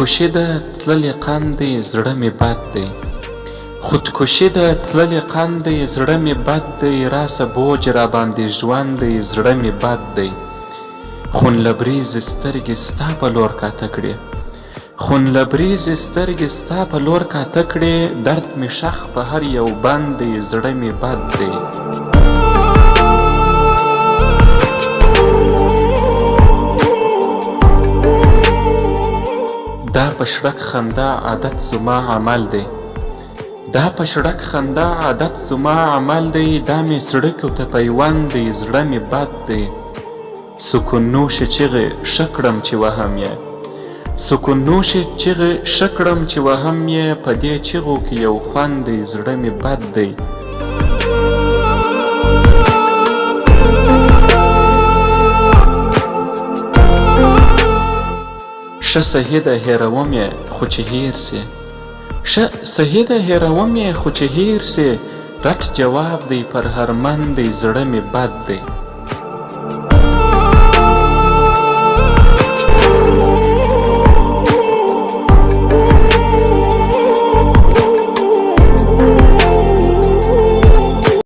خودکشي ده تللې قند دی زړه مې بد دی خودکشي ده تللې قند دی زړه مې بد دی راسه بوج را باندې ژوند دی زړه مې بد دی خون لبریز سترګې ستا په لور کاته کړې خون لبریز سترګې ستا په لور کاته کړې درد مې شخ په هر یو بند دی زړه مې بد دی دا په شړک خندا عادت زما عمل دی دا په شړک خندا عادت زما عمل دی دا مې سړکو ته پیوند دی زړه مې بد دی سکون نوشې چیغې ښه کړم چې وهم یې سکون نوشې چیغې ښه کړم چې وهم یې په دې چیغو کې یو خوند دی زړه مې بد دی ښه صحیح ده هېروم یې خو چې هېر سي ښه صحیح ده هېروم یې خو چې هېر سي رټ جواب دی پر هر من دی زړه مې بد دی